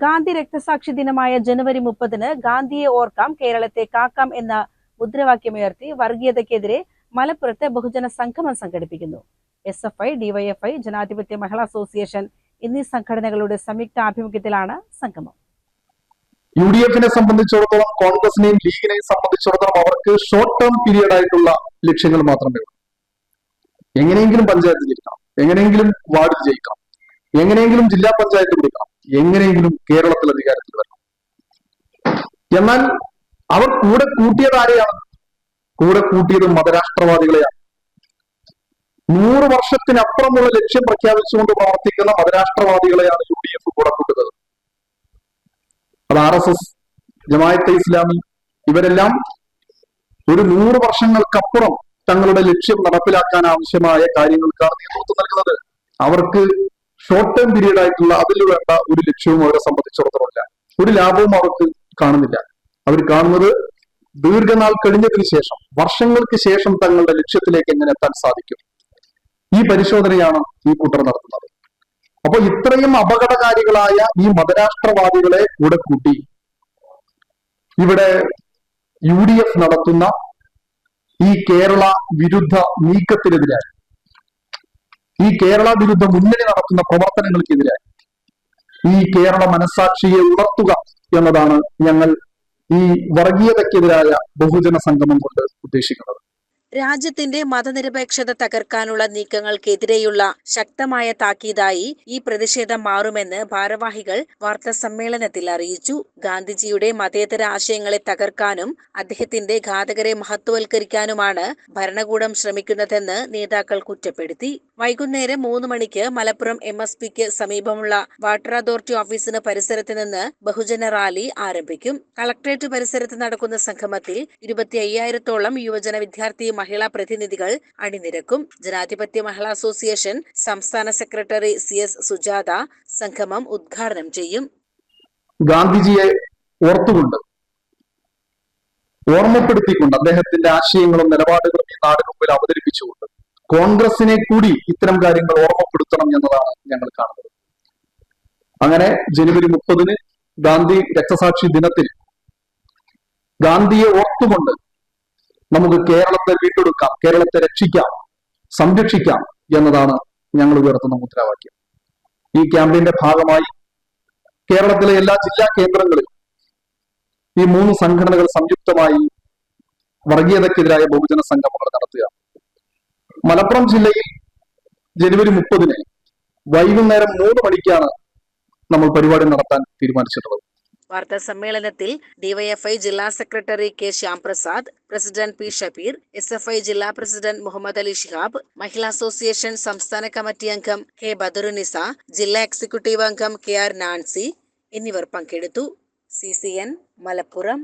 ഗാന്ധി രക്തസാക്ഷി ദിനമായ ജനുവരി 30-ന് ഗാന്ധിയെ ഓർക്കാം, കേരളത്തെ കാക്കാം എന്ന മുദ്രാവാക്യമുയർത്തി വർഗീയതയ്ക്കെതിരെ മലപ്പുറത്ത് ബഹുജന സംഗമം സംഘടിപ്പിക്കുന്നു. SFI, DYFI, ജനാധിപത്യ മഹിളാ അസോസിയേഷൻ എന്നീ സംഘടനകളുടെ സംയുക്ത ആഭിമുഖ്യത്തിലാണ് സംഗമം. UDF-നെ സംബന്ധിച്ചിടത്തോളം, കോൺഗ്രസിനെയും ലീഗിനെയും സംബന്ധിച്ചിടത്തോളം അവർക്ക് ഷോർട്ട് ടേം പീരിയഡ് ആയിട്ടുള്ള ലക്ഷ്യങ്ങൾ മാത്രമേ ഉള്ളൂ. എങ്ങനെയെങ്കിലും പഞ്ചായത്ത് ജയിക്കണം, എങ്ങനെയെങ്കിലും വാർഡിൽ ജയിക്കണം, എങ്ങനെയെങ്കിലും ജില്ലാ പഞ്ചായത്ത് കൊടുക്കണം, എങ്ങനെയെങ്കിലും കേരളത്തിൽ അധികാരത്തിൽ വരണം. എന്നാൽ അവർ കൂടെ കൂട്ടിയത് ആരെയാണ്? കൂടെ കൂട്ടിയത് മതരാഷ്ട്രവാദികളെയാണ്. 100 വർഷത്തിനപ്പുറമുള്ള ലക്ഷ്യം പ്രഖ്യാപിച്ചുകൊണ്ട് പ്രവർത്തിക്കുന്ന മതരാഷ്ട്രവാദികളെയാണ് UDF കൂടെ കൂട്ടുന്നത്. അത് RSS, ജമാഅത്തെ ഇസ്ലാമി, ഇവരെല്ലാം ഒരു 100 വർഷങ്ങൾക്കപ്പുറം തങ്ങളുടെ ലക്ഷ്യം നടപ്പിലാക്കാൻ ആവശ്യമായ കാര്യങ്ങൾക്കാണ് നേതൃത്വം നൽകുന്നത്. അവർക്ക് ഷോർട്ട് ടേം പീരീഡ് ആയിട്ടുള്ള അതിൽ വേണ്ട ഒരു ലക്ഷ്യവും അവരെ സംബന്ധിച്ചിടത്തോളം ഇല്ല. ഒരു ലാഭവും അവർക്ക് കാണുന്നില്ല. അവർ കാണുന്നത് ദീർഘനാൾ കഴിഞ്ഞതിന് ശേഷം, വർഷങ്ങൾക്ക് ശേഷം തങ്ങളുടെ ലക്ഷ്യത്തിലേക്ക് എങ്ങനെ എത്താൻ സാധിക്കും, ഈ പരിശോധനയാണ് ഈ കൂട്ടർ നടത്തുന്നത്. അപ്പൊ ഇത്രയും അപകടകാരികളായ ഈ മതരാഷ്ട്രവാദികളെ കൂടെ കൂട്ടി ഇവിടെ UDF നടത്തുന്ന ഈ കേരള വിരുദ്ധ നീക്കത്തിനെതിരായി, ഈ കേരള വിരുദ്ധ മുന്നണി നടത്തുന്ന പ്രവർത്തനങ്ങൾക്കെതിരായി ഈ കേരള മനസാക്ഷിയെ ഉണർത്തുക എന്നതാണ് ഞങ്ങൾ ഈ വർഗീയതയ്ക്കെതിരായ ബഹുജന സംഗമം കൊണ്ട് ഉദ്ദേശിക്കുന്നത്. രാജ്യത്തിന്റെ മതനിരപേക്ഷത തകർക്കാനുള്ള നീക്കങ്ങൾക്കെതിരെയുള്ള ശക്തമായ താക്കീതായി ഈ പ്രതിഷേധം മാറുമെന്ന് ഭാരവാഹികൾ വാർത്താ സമ്മേളനത്തിൽ അറിയിച്ചു. ഗാന്ധിജിയുടെ മതേതര ആശയങ്ങളെ തകർക്കാനും അദ്ദേഹത്തിന്റെ ഘാതകരെ മഹത്വവൽക്കരിക്കാനുമാണ് ഭരണകൂടം ശ്രമിക്കുന്നതെന്ന് നേതാക്കൾ കുറ്റപ്പെടുത്തി. വൈകുന്നേരം 3 മണിക്ക് മലപ്പുറം MSPക്ക് സമീപമുള്ള വാട്ടർ അതോറിറ്റി ഓഫീസിന് പരിസരത്ത് നിന്ന് ബഹുജന റാലി ആരംഭിക്കും. കളക്ടറേറ്റ് പരിസരത്ത് നടക്കുന്ന സംഗമത്തിൽ 25,000-ഓളം യുവജന വിദ്യാർത്ഥി മഹിളാ പ്രതിനിധികൾ അണിനിരക്കും. ജനാധിപത്യ മഹിളാ അസോസിയേഷൻ സംസ്ഥാന സെക്രട്ടറി CS സുജാത സംഗമം ഉദ്ഘാടനം ചെയ്യും. ഗാന്ധിജിയെ ഓർത്തുകൊണ്ട്, ഓർമ്മപ്പെടുത്തിക്കൊണ്ട്, അദ്ദേഹത്തിന്റെ ആശയങ്ങളും നിലപാടുകളും ഈ നാടിന് മുമ്പിൽ അവതരിപ്പിച്ചുകൊണ്ട് കോൺഗ്രസിനെ കൂടി ഇത്തരം കാര്യങ്ങൾ ഓർമ്മപ്പെടുത്തണം എന്നതാണ് ഞങ്ങൾ കാണുന്നത്. അങ്ങനെ ജനുവരി 30-ന് ഗാന്ധി രക്തസാക്ഷി ദിനത്തിൽ ഗാന്ധിയെ ഓർത്തുകൊണ്ട് നമുക്ക് കേരളത്തെ വീണ്ടെടുക്കാം, കേരളത്തെ രക്ഷിക്കാം, സംരക്ഷിക്കാം എന്നതാണ് ഞങ്ങൾ ഉയർത്തുന്ന മുദ്രാവാക്യം. ഈ ക്യാമ്പയിന്റെ ഭാഗമായി കേരളത്തിലെ എല്ലാ ജില്ലാ കേന്ദ്രങ്ങളിലും ഈ 3 സംഘടനകൾ സംയുക്തമായി വർഗീയതയ്ക്കെതിരായ ബഹുജന സംഗമങ്ങൾ നടത്തുക. മലപ്പുറം ജില്ലയിൽ ജനുവരി 30-ന് വൈകുന്നേരം 3 മണിക്കാണ് നമ്മൾ പരിപാടി നടത്താൻ തീരുമാനിച്ചിട്ടുള്ളത്. വാർത്താ സമ്മേളനത്തിൽ DYFI ജില്ലാ secretary K Shyamprasad, president P Shabeer, SFI ജില്ലാ പ്രസിഡന്റ് മുഹമ്മദ് അലി ശിഹാബ്, മഹിളാ അസോസിയേഷൻ സംസ്ഥാന കമ്മിറ്റി അംഗം K ബദറുനിസ, ജില്ലാ എക്സിക്യൂട്ടീവ് അംഗം KR നാൻസി എന്നിവർ പങ്കെടുത്തു. CCN മലപ്പുറം.